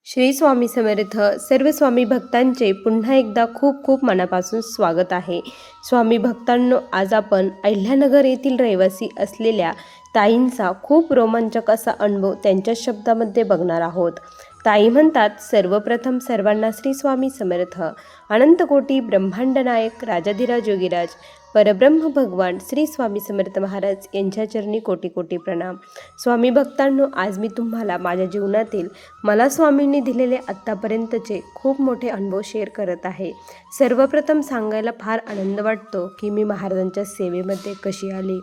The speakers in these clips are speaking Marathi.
श्री स्वामी समर्थ. सर्व स्वामी भक्तांचे पुन्हा एकदा खूप खूप मनापासून स्वागत आहे. स्वामी भक्तांनो, आज आपण अहिल्यानगर येथील रहिवासी असलेल्या ताईंचा खूप रोमांचक असा अनुभव त्यांच्या शब्दामध्ये बघणार आहोत. ताई म्हणतात, सर्वप्रथम सर्वांना श्री स्वामी समर्थ. अनंतकोटी ब्रह्मांड नायक राजाधिराज योगीराज परब्रह्म भगवान श्री स्वामी समर्थ महाराज यांच्या चरणी कोटी कोटी प्रणाम. स्वामी भक्तांनो, आज मी तुम्हाला माझ्या जीवनातील मला स्वामींनी दिलेले आत्तापर्यंतचे खूप मोठे अनुभव शेअर करत आहे. सर्वप्रथम सांगायला फार आनंद वाटतो की मी महाराजांच्या सेवेमध्ये कशी आली.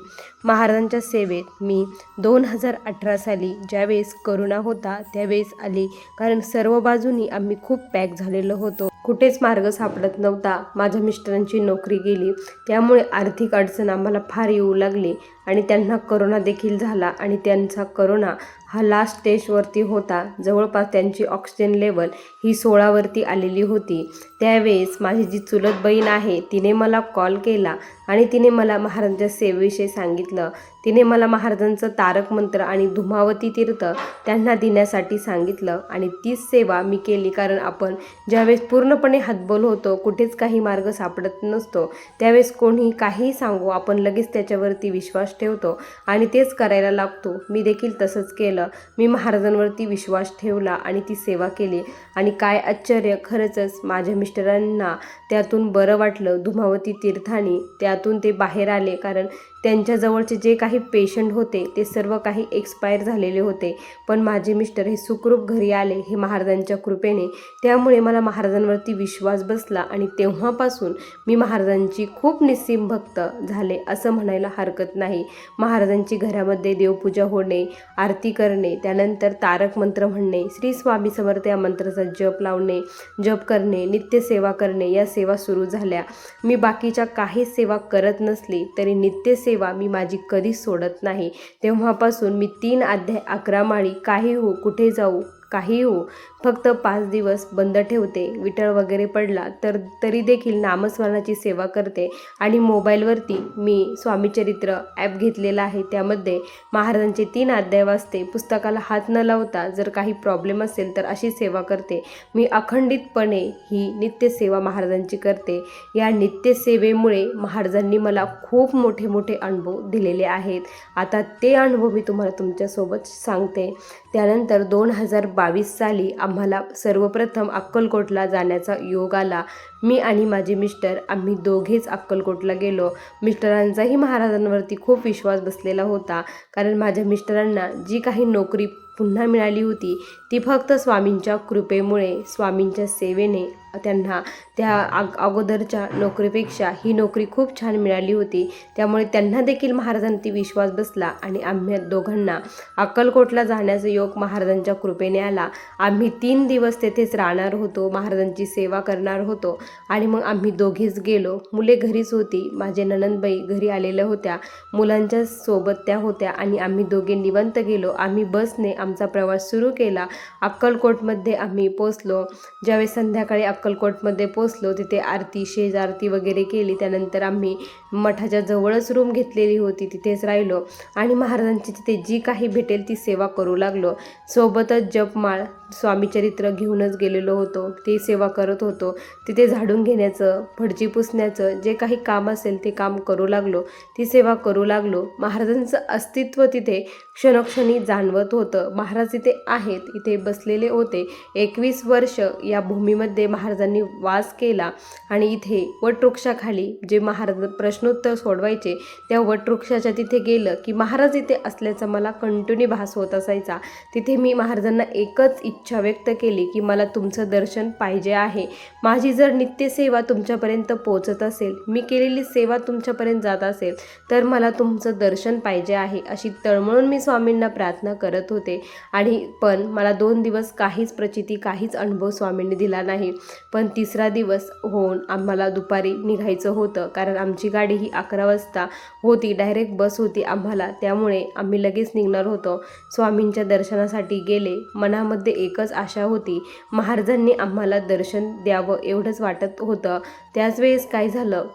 महाराजांच्या सेवेत मी 2018 साली ज्यावेळेस करोना होता त्यावेळेस आली, कारण सर्व बाजूनी आम्ही खूप पॅक झालेलो होतो. कुठेच मार्ग सापडत नव्हता. माझ्या मिस्टरांची नोकरी गेली, त्यामुळे आर्थिक अडचण आम्हाला फार येऊ लागली आणि त्यांना करोना देखील झाला आणि त्यांचा करोना हा लास्ट स्टेजवरती होता. जवळपास त्यांची ऑक्सिजन लेवल ही 16वरती आलेली होती. त्यावेळेस माझी जी चुलत बहीण आहे तिने मला कॉल केला आणि तिने मला महाराजांच्या सेवेविषयी सांगितलं. तिने मला महाराजांचं तारक मंत्र आणि धुमावती तीर्थ त्यांना देण्यासाठी सांगितलं आणि तीच सेवा मी केली. कारण आपण ज्यावेळेस पूर्णपणे हतबल होतो, कुठेच काही मार्ग सापडत नसतो, त्यावेळेस कोणी काहीही सांगू आपण लगेच त्याच्यावरती विश्वास ठेवतो आणि तेच करायला लागतो. मी देखील तसंच केलं. मी महाराजांवरती विश्वास ठेवला आणि ती सेवा केली आणि काय आश्चर्य, खरंच माझ्या मिस्टरांना त्यातून बरं वाटलं. धुमावती तीर्थाने त्यातून ते बाहेर आले, कारण त्यांच्याजवळचे जे काही पेशंट होते ते सर्व काही एक्सपायर झालेले होते, पण माझे मिस्टर हे सुखरूप घरी आले, हे महाराजांच्या कृपेने. त्यामुळे मला महाराजांवरती विश्वास बसला आणि तेव्हापासून मी महाराजांची खूप निस्सीम भक्त झाले असं म्हणायला हरकत नाही. महाराजांची घरामध्ये देवपूजा होणे, आरती करणे, त्यानंतर तारक मंत्र म्हणणे, श्री स्वामी समर्थ या मंत्राचा जप लावणे, जप करणे, नित्यसेवा करणे, या सेवा सुरू झाल्या. मी बाकीच्या काही सेवा करत नसली तरी नित्यसेवा मी माझी कधीच सोडत नाही. तेव्हापासून मी 3 अध्याय 11 माळी, काही हो, कुठे जाऊ, काही हो, फक्त 5 दिवस बंद ठेवते. विठळ वगैरे पडला तर तरी देखील नामस्मरणाची सेवा करते आणि मोबाईलवरती मी स्वामीचरित्र ॲप घेतलेला आहे, त्यामध्ये महाराजांचे 3 अध्याय वाचते. पुस्तकाला हात न लावता जर काही प्रॉब्लेम असेल तर अशी सेवा करते. मी अखंडितपणे ही नित्यसेवा महाराजांची करते. या नित्यसेवेमुळे महाराजांनी मला खूप मोठे मोठे अनुभव दिलेले आहेत. आता ते अनुभव मी तुम्हाला तुमच्यासोबत सांगते. त्यानंतर 2022 साली आम्हाला सर्वप्रथम अक्कलकोटला जाण्याचा योग आला. मी आणि माझे मिस्टर आम्ही दोघेच अक्कलकोटला गेलो. मिस्टरांचाही महाराजांवरती खूप विश्वास बसलेला होता, कारण माझ्या मिस्टरांना जी काही नोकरी पुन्हा मिळाली होती ती फक्त स्वामींच्या कृपेमुळे, स्वामींच्या सेवेने त्यांना त्या अगोदरच्या नोकरीपेक्षा ही नोकरी खूप छान मिळाली होती. त्यामुळे त्यांना देखील महाराजांवरती विश्वास बसला आणि आम्ही दोघांना अक्कलकोटला जाण्याचा योग महाराजांच्या कृपेने आला. आम्ही 3 दिवस तेथेच राहणार होतो, महाराजांची सेवा करणार होतो आणि मग आम्ही दोघेच गेलो. मुले घरीच होती, माझे नणंदबाई घरी आलेल्या होत्या, मुलांच्या सोबत त्या होत्या आणि आम्ही दोघे निवांत गेलो. आम्ही बसने आमचा प्रवास सुरू केला. अक्कलकोटमध्ये आम्ही पोचलो. ज्यावेळेस संध्याकाळी अक्कलकोटमध्ये पोचलो तिथे आरती, शेज आरती वगैरे केली. त्यानंतर आम्ही मठाच्या जवळच रूम घेतलेली होती, तिथेच राहिलो आणि महाराजांची तिथे जी काही भेटेल ती सेवा करू लागलो. सोबतच जपमाळ, स्वामीचरित्र घेऊनच गेलेलो होतो, ती सेवा करत होतो. तिथे झाडून घेण्याचं, फडची पुसण्याचं जे काही काम असेल ते काम करू लागलो, ती सेवा करू लागलो. महाराजांचं अस्तित्व तिथे क्षणोक्षणी जाणवत होतं. महाराज इथे आहेत, इथे बसलेले होते. 21 वर्ष या भूमीमध्ये महाराजांनी वास केला आणि इथे वटवृक्षाखाली जे महाराज प्रश्नोत्तर सोडवायचे त्या वटवृक्षाच्या तिथे गेलं की महाराज इथे असल्याचा मला कंटिन्यू भास होत असायचा. तिथे मी महाराजांना एकच इच्छा व्यक्त केली की मला तुमचं दर्शन पाहिजे आहे. माझी जर नित्यसेवा तुमच्यापर्यंत पोहोचत असेल, मी केलेली सेवा तुमच्यापर्यंत जात असेल तर मला तुमचं दर्शन पाहिजे आहे, अशी तळमळून मी स्वामींना प्रार्थना करत होते. आणि पण मला 2 दिवस काहीच प्रचिती, काहीच अनुभव स्वामींनी दिला नाही. पण 3रा दिवस होऊन आम्हाला दुपारी निघायचं होतं, कारण आमची गाडी ही 11 वाजता होती, डायरेक्ट बस होती आम्हाला, त्यामुळे आम्ही लगेच निघणार होतो. स्वामींच्या दर्शनासाठी गेले. मनामध्ये एकच आशा होती, महाराजांनी आम्हाला दर्शन द्यावं एवढंच वाटत होतं. त्याच वेळेस काय झालं,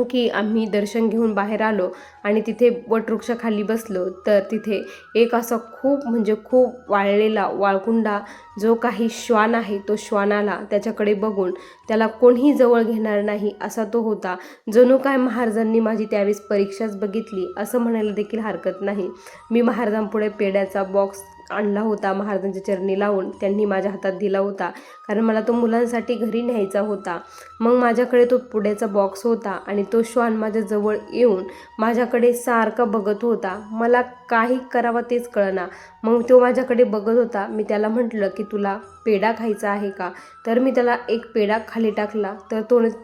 की आम्ही दर्शन घेऊन बाहेर आलो आणि तिथे वटवृक्षाखाली बसलो, तर तिथे एक असा खूप म्हणजे खूप वाळलेला वाळकुंडा जो काही श्वान आहे, तो श्वान आला. त्याच्याकडे बघून त्याला कोणीही जवळ घेणार नाही असा तो होता. जणू काय महाराजांनी माझी त्यावेळेस परीक्षाच बघितली असं म्हणायला देखील हरकत नाही. मी महाराजांपुढे पेढ्याचा बॉक्स आणला होता, महाराजांच्या चरणी लावून त्यांनी माझ्या हातात दिला होता, कारण मला तो मुलांसाठी घरी न्यायचा होता. मग माझ्याकडे तो पुड्याचा बॉक्स होता आणि तो श्वान माझ्या जवळ येऊन माझ्याकडे सारखा बघत होता. मला काही करावं तेच कळना. मग तो माझ्याकडे बघत होता. मी त्याला म्हटलं की तुला पेढा खायचा आहे का? तर मी त्याला एक पेढा खाली टाकला, तर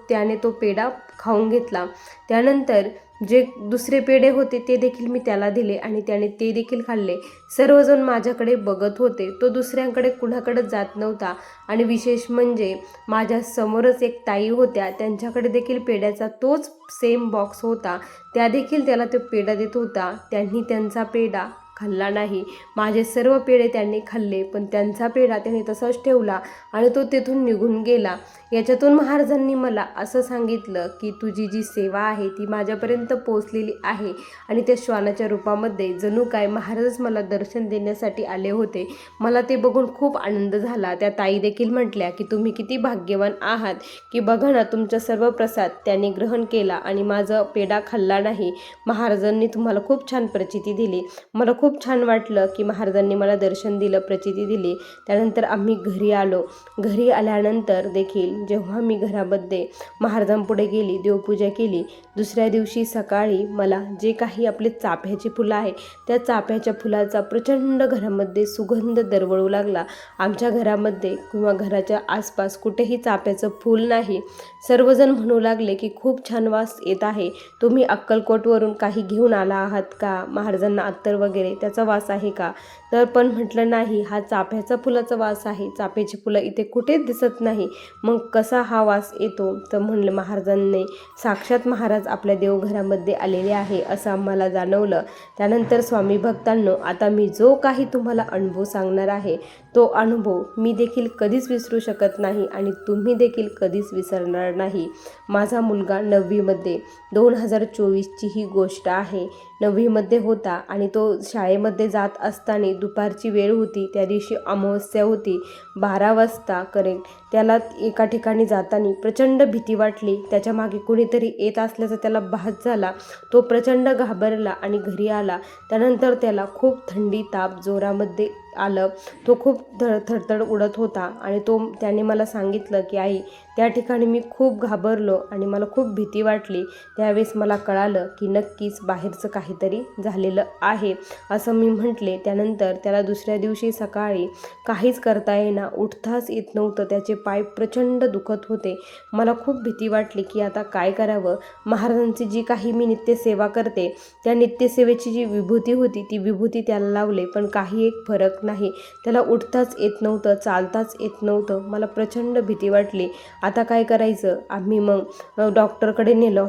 त्याने तो पेढा खाऊन घेतला. त्यानंतर जे दुसरे पेढे होते ते देखील मी त्याला दिले आणि त्याने ते देखील खाल्ले. सर्वजण माझ्याकडे बघत होते. तो दुसऱ्यांकडे कुणाकडे जात नव्हता. आणि विशेष म्हणजे माझ्या समोरच एक ताई होत्या, त्यांच्याकडे देखील पेढ्याचा तोच सेम बॉक्स होता. त्या देखील त्याला तो पेढा देत होता. त्यांनी त्यांचा पेढा खाल्ला नाही. माझे सर्व पेढे त्यांनी खाल्ले, पण त्यांचा पेढा त्याने तसाच ठेवला आणि तो तेथून निघून गेला. याच्यातून महाराजांनी मला असं सांगितलं की तुझी जी सेवा आहे ती माझ्यापर्यंत पोहोचलेली आहे आणि त्या श्वानाच्या रूपामध्ये जणू काय महाराजच मला दर्शन देण्यासाठी आले होते. मला ते बघून खूप आनंद झाला. त्या ताई देखील म्हटल्या की तुम्ही किती भाग्यवान आहात की बघा ना, तुमचा सर्व प्रसाद त्यांनी ग्रहण केला आणि माझा पेढा खाल्ला नाही. महाराजांनी तुम्हाला खूप छान प्रचिती दिली. मला खूप छान वाटलं की महाराजांनी मला दर्शन दिलं, प्रचिती दिली. त्यानंतर आम्ही घरी आलो. घरी आल्यानंतर देखील जेव्हा मी घरामध्ये महाराजांपुढे गेली, देवपूजा केली, दुसऱ्या दिवशी सकाळी मला जे काही आपले चाफ्याची फुलं आहे त्या चाफ्याच्या फुलाचा प्रचंड घरामध्ये सुगंध दरवळू लागला. आमच्या घरामध्ये किंवा घराच्या आसपास कुठेही चाफ्याचं फूल नाही. सर्वजण म्हणू लागले की खूप छान वास येत आहे, तुम्ही अक्कलकोटवरून काही घेऊन आला आहात का? महाराजांना अत्तर वगैरे त्याचा वास आहे का? तर पण म्हटलं नाही, हा चाफ्याचा फुलाचा वास आहे, चाफ्याची फुलं इथे कुठेच दिसत नाही, मग कसा हा वास येतो? तर म्हणलं महाराजांनी साक्षात महाराज आपल्या देवघरामध्ये आलेले आहे असं आम्हाला जाणवलं. त्यानंतर स्वामी भक्तांनो, आता मी जो काही तुम्हाला अनुभव सांगणार आहे तो अनुभव मी देखील कधीच विसरू शकत नाही आणि तुम्ही देखील कधीच विसरणार नाही. माझा मुलगा 9वीमध्ये 2024ची ही गोष्ट आहे, 9वीमध्ये होता आणि तो शाळेमध्ये जात असताना दुपारची वेळ होती. त्या दिवशी अमावस्या होती, 12 वाजता करेक्ट. त्याला एका ठिकाणी जाताना प्रचंड भीती वाटली. त्याच्या मागे कोणीतरी येत असल्याचा त्याला भास झाला. तो प्रचंड घाबरला आणि घरी आला. त्यानंतर त्याला खूप थंडी, ताप जोरामध्ये आलं. तो खूप थरथड उडत होता आणि त्याने मला सांगितलं की आई, त्या ठिकाणी मी खूप घाबरलो आणि मला खूप भीती वाटली. त्यावेळेस मला कळालं की नक्कीच बाहेरचं काहीतरी झालेलं आहे असं मी म्हटले. त्यानंतर त्याला दुसऱ्या दिवशी सकाळी काहीच करता येईना, उठताच येत नव्हतं. त्याचे पाय प्रचंड दुखत होते. मला खूप भीती वाटली की आता काय करावं. महाराजांची जी काही मी नित्यसेवा करते त्या नित्यसेवेची जी विभूती होती ती विभूती त्याला लावले, पण काही एक फरक नाही. त्याला उठताच येत नव्हतं, चालताच येत नव्हतं. मला प्रचंड भीती वाटली. आता काय करायचं? आम्ही मग डॉक्टरकडे नेलं,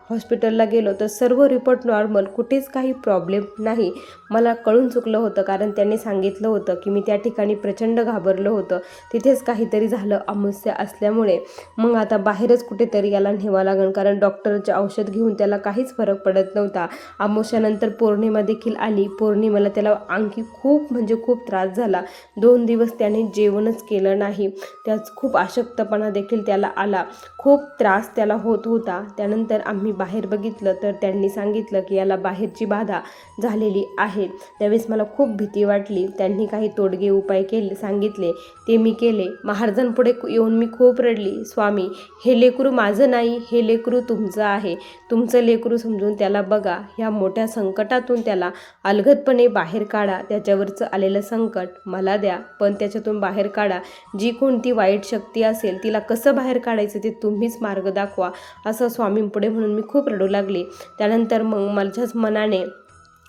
हॉस्पिटलला गेलो तर सर्व रिपोर्ट नॉर्मल, कुठेच काही प्रॉब्लेम नाही. मला कळून चुकलं होतं, कारण त्यांनी सांगितलं होतं की मी त्या ठिकाणी प्रचंड घाबरलं होतं, तिथेच काहीतरी झालं अमावस्या असल्यामुळे. मग आता बाहेरच कुठेतरी याला न्यावं लागेल, कारण डॉक्टरचे औषध घेऊन त्याला काहीच फरक पडत नव्हता. अमावस्यानंतर पौर्णिमा देखील आली. पौर्णिमेला त्याला आणखी खूप म्हणजे खूप त्रास झाला. 2 दिवस त्याने जेवणच केलं नाही. त्याच खूप अशक्तपणा देखील त्याला आला. खूप त्रास त्याला होत होता. त्यानंतर आम्ही बाहेर बघितलं तर त्यांनी सांगितलं की याला बाहेरची बाधा झालेली आहे. त्यावेळेस मला खूप भीती वाटली. त्यांनी काही तोडगे उपाय सांगितले, ते मी केले. महाराजांपुढे येऊन मी खूप रडली, स्वामी, हे लेकरू माझं नाही, हे लेकरू तुमचं आहे, तुमचं लेकरू समजून त्याला बघा. ह्या मोठ्या संकटातून त्याला अलगदपणे बाहेर काढा. त्याच्यावरचं आलेलं संकट मला द्या, पण त्याच्यातून बाहेर काढा. जी कोणती वाईट शक्ती असेल तिला कसं बाहेर काढायचं ते तुम्हीच मार्ग दाखवा, असं स्वामींपुढे म्हणून मी खूप रडू लागले. त्यानंतर मग माझ्याच मनाने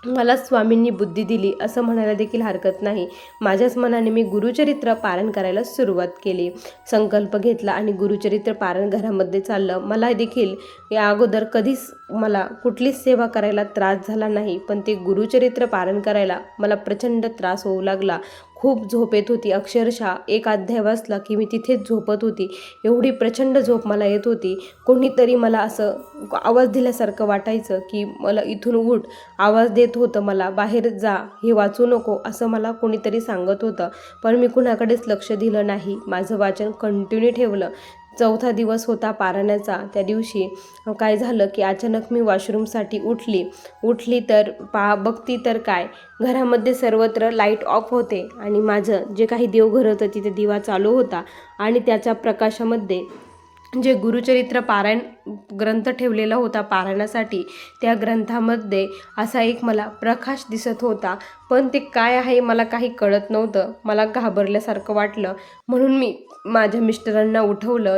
मला स्वामींनी बुद्धी दिली असं म्हणायला देखील हरकत नाही. माझ्याच मनाने मी गुरुचरित्र पारायण करायला सुरुवात केली. संकल्प घेतला आणि गुरुचरित्र पारायण घरामध्ये चाललं. मला देखील या अगोदर कधीच मला कुठलीच सेवा करायला त्रास झाला नाही, पण ते गुरुचरित्र पारायण करायला मला प्रचंड त्रास होऊ लागला. खूप झोप येत होती. अक्षरशः एक अध्याय वाचला की मी तिथेच झोपत होती. एवढी प्रचंड झोप मला येत होती. कोणीतरी मला असं आवाज दिल्यासारखं वाटायचं की मला इथून उठ, आवाज देत होतं मला, बाहेर जा, हे वाचू नको, असं मला कोणीतरी सांगत होतं. पण मी कुणाकडेच लक्ष दिलं नाही. माझं वाचन कंटिन्यू ठेवलं. 4था दिवस होता पारायणाचा. त्या दिवशी काय झालं की अचानक मी वॉशरूमसाठी उठली तर बघती तर काय, घरामध्ये सर्वत्र लाईट ऑफ होते आणि माझं जे काही देवघर होतं तिथे दिवा चालू होता आणि त्याच्या प्रकाशामध्ये जे गुरुचरित्र पारायण ग्रंथ ठेवलेला होता पारायणासाठी, त्या ग्रंथामध्ये असा एक मला प्रकाश दिसत होता. पण ते काय आहे मला काही कळत नव्हतं. मला घाबरल्यासारखं वाटलं. म्हणून मी माझ्या मिस्टरांना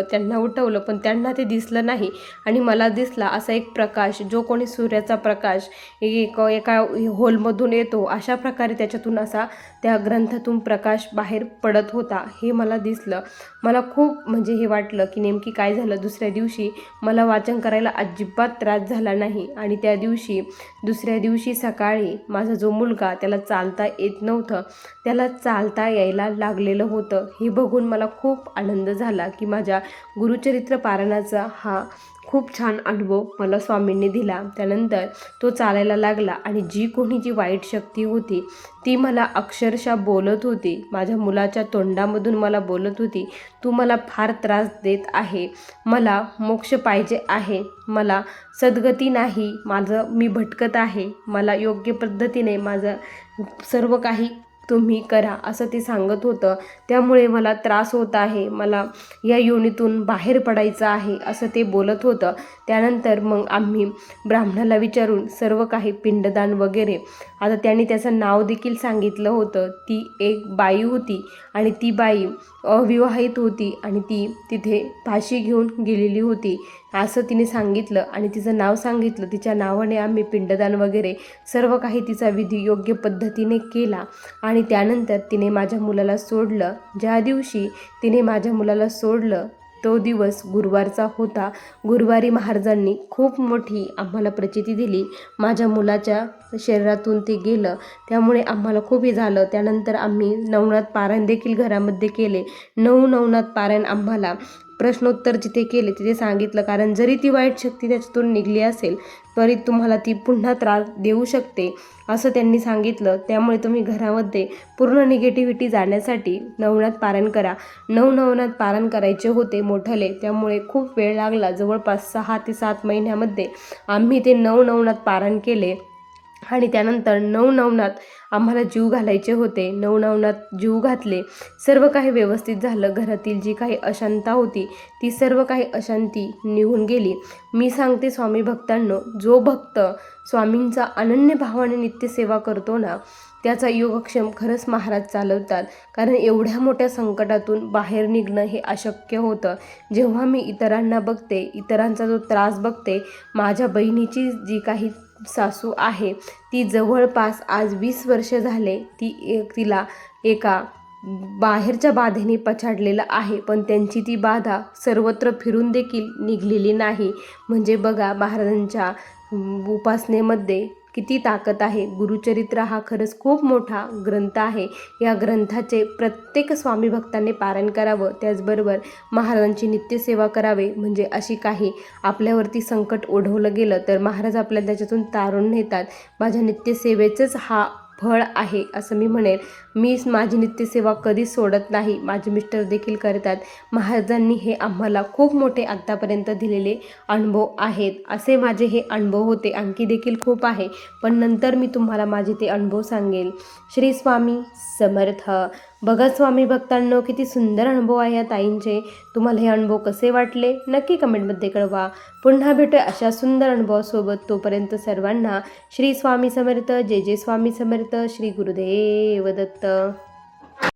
त्यांना उठवलं, पण त्यांना ते दिसलं नाही आणि मला दिसला असा एक प्रकाश, जो कोणी सूर्याचा प्रकाश एका होलमधून येतो अशा प्रकारे त्याच्यातून असा त्या ग्रंथातून प्रकाश बाहेर पडत होता. हे मला दिसलं. मला खूप म्हणजे हे वाटलं की नेमकी काय झालं. दुसऱ्या दिवशी मला वाचन करायला अजिबात त्रास झाला नाही आणि दुसऱ्या दिवशी सकाळी माझा जो मुलगा, त्याला चालता येत नव्हतं, त्याला चालता यायला लागलेलं होतं. हे बघून मला खूप आनंद झाला की माझ्या गुरुचरित्र पारायणाचा हा खूप छान अनुभव मला स्वामींनी दिला. त्यानंतर तो चालायला लागला आणि जी वाईट शक्ती होती ती मला अक्षरशः बोलत होती. माझ्या मुलाच्या तोंडामधून मला बोलत होती, तू मला फार त्रास देत आहे, मला मोक्ष पाहिजे आहे, मला सद्गती नाही, मी भटकत आहे, मला योग्य पद्धतीने माझं सर्व काही तुम्ही करा, असं ते सांगत होतं. त्यामुळे मला त्रास होत आहे, मला या योनीतून बाहेर पडायचं आहे, असं ते बोलत होतं. त्यानंतर मग आम्ही ब्राह्मणाला विचारून सर्व काही पिंडदान वगैरे, आता त्यांनी त्याचं नाव देखील सांगितलं होतं. ती एक बाई होती आणि ती बाई अविवाहित होती आणि ती तिथे फाशी घेऊन गेलेली होती असं तिने सांगितलं आणि तिचं नाव सांगितलं. तिच्या नावाने आम्ही पिंडदान वगैरे सर्व काही तिचा विधी योग्य पद्धतीने केला आणि त्यानंतर तिने माझ्या मुलाला सोडलं. ज्या दिवशी तिने माझ्या मुलाला सोडलं तो दिवस गुरुवारचा होता. गुरुवारी महाराजांनी खूप मोठी आम्हाला प्रचिती दिली. माझ्या मुलाच्या शरीरातून ते गेलं, त्यामुळे आम्हाला खूप हे झालं. त्यानंतर आम्ही नवनाथ पारायण देखील घरामध्ये केले. नवनाथ पारायण आम्हाला प्रश्नोत्तर जिथे केले तिथे सांगितलं, कारण जरी ती वाईट शक्ती त्याच्यातून निघली असेल तरी तुम्हाला ती पुन्हा त्रास देऊ शकते असं त्यांनी सांगितलं. त्यामुळे तुम्ही घरामध्ये पूर्ण निगेटिव्हिटी जाण्यासाठी नवनाथ पारायण करा. नवनाथ पारायण करायचे होते मोठले, त्यामुळे खूप वेळ लागला. जवळपास 6 ते 7 महिन्यामध्ये आम्ही ते नवनाथ पारायण केले आणि त्यानंतर नवनाथ आम्हाला जीव घालायचे होते. नवनाथ जीव घातले. सर्व काही व्यवस्थित झालं. घरातील जी काही अशांतता होती ती सर्व काही अशांती निघून गेली. मी सांगते स्वामी भक्तांनो, जो भक्त स्वामींचा अनन्य भावाने नित्यसेवा करतो ना, त्याचा योगक्षेम खरंच महाराज चालवतात. कारण एवढ्या मोठ्या संकटातून बाहेर निघणं हे अशक्य होतं. जेव्हा मी इतरांना बघते, इतरांचा जो त्रास बघते, माझ्या बहिणीची जी काही सासू आहे ती जवळपास आज 20 वर्ष झाले तिला एका बाहेरच्या बाधेने पछाडलेलं आहे, पण त्यांची ती बाधा सर्वत्र फिरून देखील निघलेली नाही. म्हणजे बघा, महाराजांच्या उपासनेमध्ये किती ताकद आहे. गुरुचरित्र हा खरंच खूप मोठा ग्रंथ आहे. या ग्रंथाचे प्रत्येक स्वामी भक्तांनी पारायण करावं. त्याचबरोबर महाराजांची नित्यसेवा करावे. म्हणजे अशी काही आपल्यावरती संकट ओढवलं गेलं तर महाराज आपल्याला त्याच्यातून तारून नेतात. माझ्या नित्यसेवेचंच हा फळ आहे असं मी म्हणेल. मी माझी नित्यसेवा कधीच सोडत नाही. माझे मिस्टर देखील करतात. महाराजांनी हे आम्हाला खूप मोठे आत्तापर्यंत दिलेले अनुभव आहेत. असे माझे हे अनुभव होते. आणखी देखील खूप आहे, पण नंतर मी तुम्हाला माझे ते अनुभव सांगेल. श्री स्वामी समर्थ. बघा स्वामी भक्तांनो, किती सुंदर अनुभव आहे या ताईंचे. तुम्हाला हे अनुभव कसे वाटले नक्की कमेंटमध्ये कळवा. पुन्हा भेटूया अशा सुंदर अनुभवासोबत. तोपर्यंत सर्वांना श्री स्वामी समर्थ. जय जय स्वामी समर्थ. श्री गुरुदेव दत्त.